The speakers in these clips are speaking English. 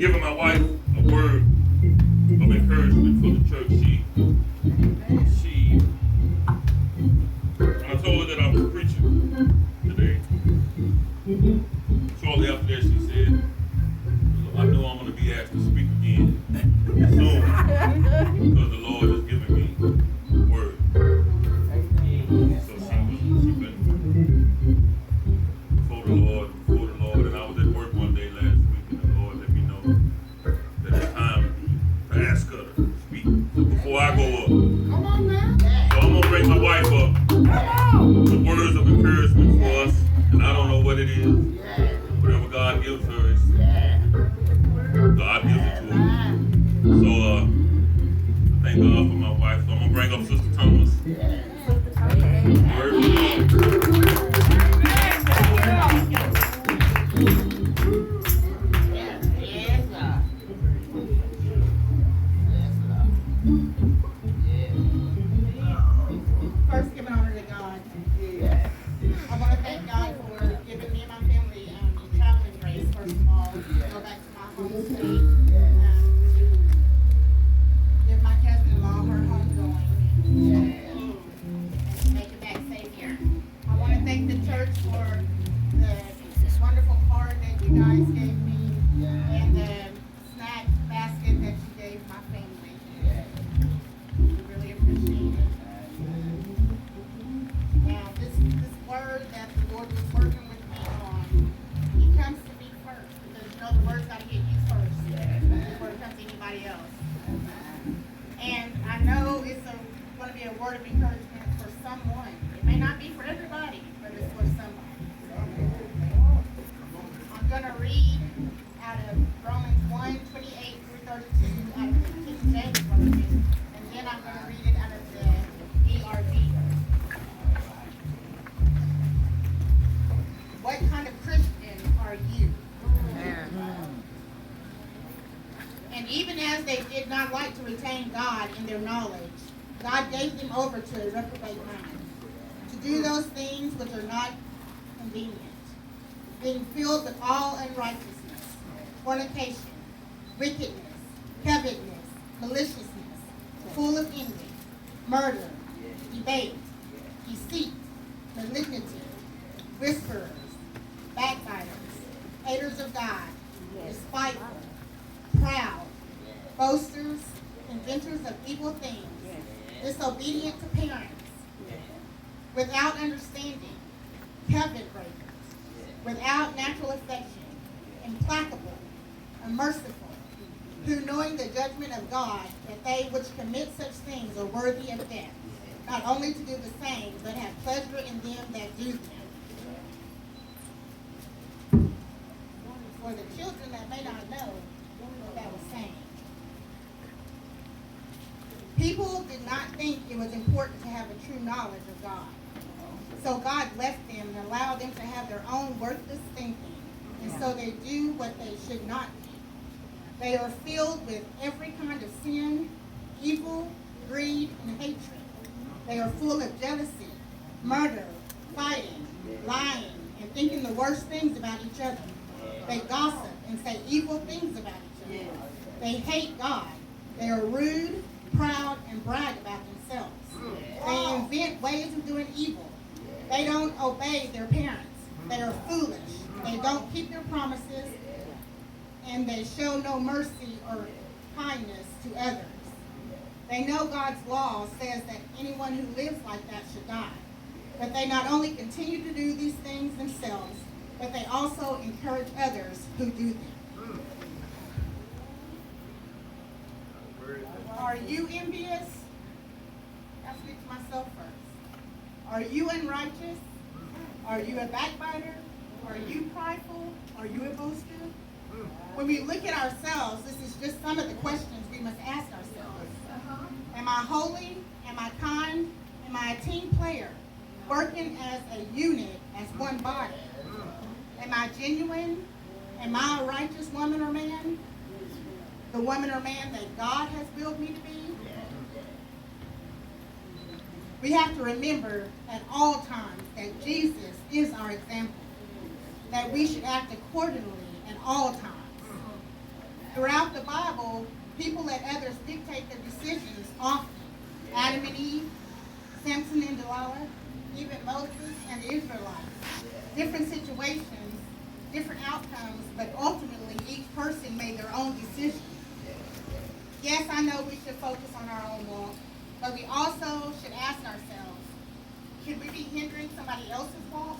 giving my wife a word of encouragement for the church. She when I told her that I was preaching today, shortly after that she said, I know I'm going to be asked to speak again soon because the Lord has given me a word. So she been before the Lord, and I was at work one day last week, and the Lord let me know that it's time to ask her to speak. So before I go up, so I'm going to bring my wife up with words of encouragement for us, and I don't know what it is. Whatever God gives her, is God gives it to her. So thank God for my wife. So I'm going to bring up Sister Thomas. First, giving honor to God. I want to thank God for giving me and my family traveling grace, first of all, go back to my home state, give my cousin-in-law her home going, and make it back safe here. I want to thank the church for the wonderful card that you guys gave me and the snack basket that you gave my family. We really appreciate it. Now, this word that the Lord was working with me on, He comes to me first, because you know the word's got to get you first before it comes to anybody else. And I know it's going to be a word of encouragement for someone. It may not be for everybody, but it's for somebody. I'm going to read out of Romans 1:28 through 32 out of the King James Version, and then I'm going to read it out of the ERV. What kind of Christian are you? And even as they did not like to retain God in their knowledge, God gave them over to a reprobate mind, to do those things which are not convenient, being filled with all unrighteousness, fornication, wickedness, covetousness, maliciousness, full of envy, murder, debate, deceit, malignity, whisperers, backbiters, haters of God, despiteful, proud, boasters, inventors of evil things, disobedient to parents, without understanding, covenant breakers, without natural affection, implacable, unmerciful, who knowing the judgment of God, that they which commit such things are worthy of death, not only to do the same, but have pleasure in them that do them. For the children that may not know what that was saying. People did not think it was important to have a true knowledge of God. So God left them and allowed them to have their own worthless thinking. And so they do what they should not do. They are filled with every kind of sin, evil, greed, and hatred. They are full of jealousy, murder, fighting, lying, and thinking the worst things about each other. They gossip and say evil things about each other. They hate God. They are rude, proud, and brag about themselves. They invent ways of doing evil. They don't obey their parents. They are foolish. They don't keep their promises, and they show no mercy or kindness to others. They know God's law says that anyone who lives like that should die. But they not only continue to do these things themselves, but they also encourage others who do them. Are you envious? I'll speak to myself first. Are you unrighteous? Are you a backbiter? Are you prideful? Are you a boaster? When we look at ourselves, this is just some of the questions we must ask ourselves. Am I holy? Am I kind? Am I a team player? Working as a unit, as one body? Am I genuine? Am I a righteous woman or man? The woman or man that God has willed me to be? We have to remember at all times that Jesus is our example, that we should act accordingly at all times. Throughout the Bible, people let others dictate their decisions often. Adam and Eve, Samson and Delilah, even Moses and the Israelites. Different situations, different outcomes, but ultimately each person made their own decision. Yes, I know we should focus on our own walk, but we also should ask ourselves, should we be hindering somebody else's walk?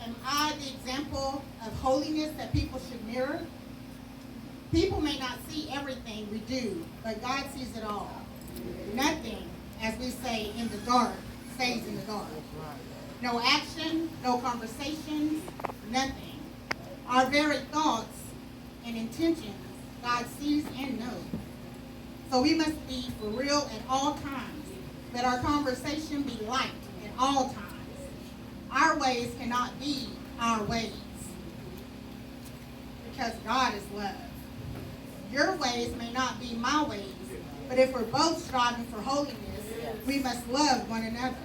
Am I the example of holiness that people should mirror? People may not see everything we do, but God sees it all. Nothing, as we say, in the dark stays in the dark. No action, no conversations, nothing. Our very thoughts and intentions, God sees and knows. So we must be for real at all times. Let our conversation be light at all times. Our ways cannot be our ways, because God is love. Your ways may not be my ways, but if we're both striving for holiness, we must love one another.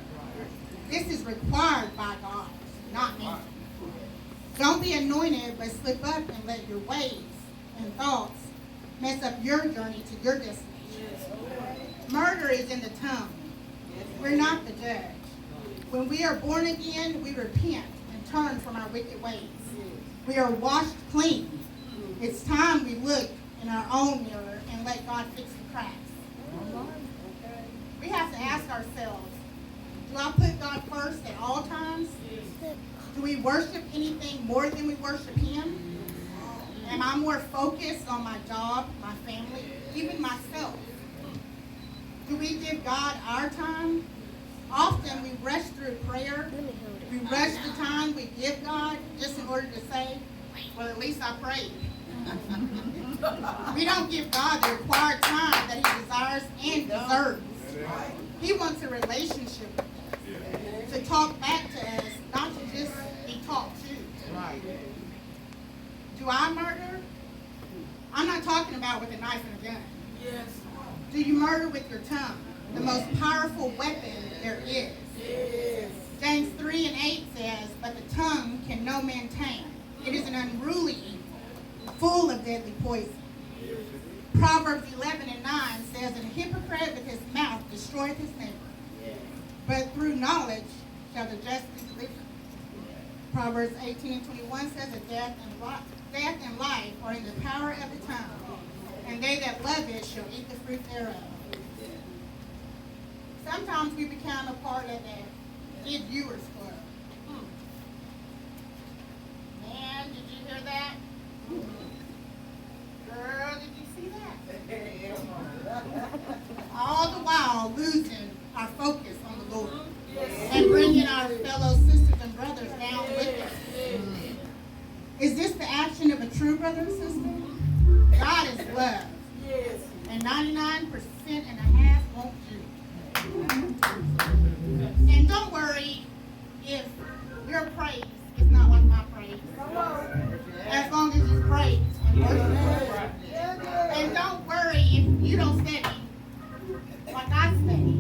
This is required by God, not me. Don't be anointed, but slip up and let your ways and thoughts mess up your journey to your destination. Murder is in the tongue. We're not the judge. When we are born again, we repent and turn from our wicked ways. We are washed clean. It's time we look in our own mirror and let God fix the cracks. We have to ask ourselves, do I put God first at all times? Do we worship anything more than we worship Him? Am I more focused on my job, my family, even myself? Do we give God our time? Often we rush through prayer. We rush the time we give God just in order to say, well, at least I prayed. We don't give God the required time that He desires and deserves. He wants a relationship with us, to talk back to us, not to just be talked to. Do I murder? I'm not talking about with a knife and a gun. Yes. Do you murder with your tongue? The most powerful weapon there is. Yes. James 3:8 says, but the tongue can no man tame. It is an unruly evil, full of deadly poison. Proverbs 11:9 says, and a hypocrite with his mouth destroyeth his neighbor, but through knowledge shall the just be delivered. Proverbs 18:21 says that death and life are in the power of the tongue, and they that love it shall eat the fruit thereof. Sometimes we become a part of the Good Viewers Club. Man, did you hear that? Girl, did you see that? All the while losing our focus on the Lord and bringing our fellow sisters and brothers down with us. Is this the action of a true brother and sister? God is love. Yes. And 99% and a half won't do. And don't worry if your praise is not like my praise. As long as you praise and worship. And don't worry if you don't study like I study.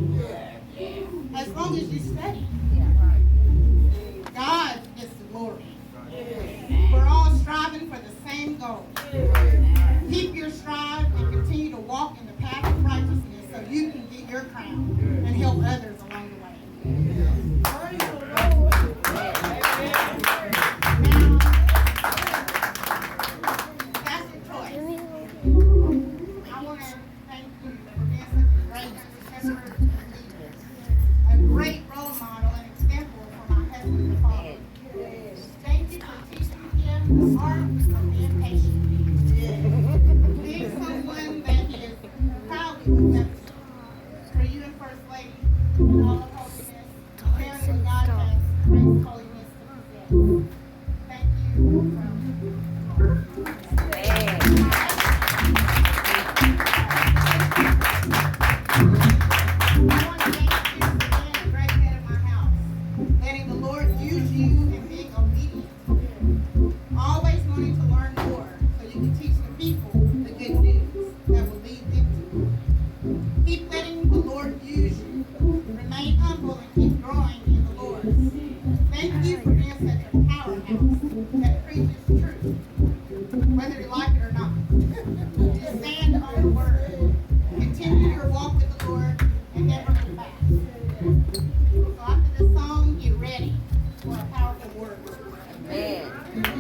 As long as you study. God gets the glory. We're all striving for the same goal. Keep your strive and continue to walk in the path of righteousness so you can get your crown and help others along the way. Now, Pastor Troy, I want to thank you for being such a great shepherd, a great role model and example for my husband and father. Thank you for teaching him the art of being patient. Being someone that he is proudly looked up to. For you and First Lady, and all of holiness, sharing what God has graced holiness to possess. Thank you I want to thank you for being a great head of my house, letting the Lord use you and being obedient. Always wanting to learn more so you can teach the people the good news that will lead them to you. Keep letting the Lord use you. Remain humble and keep growing in the Lord. Thank you for being such a powerhouse.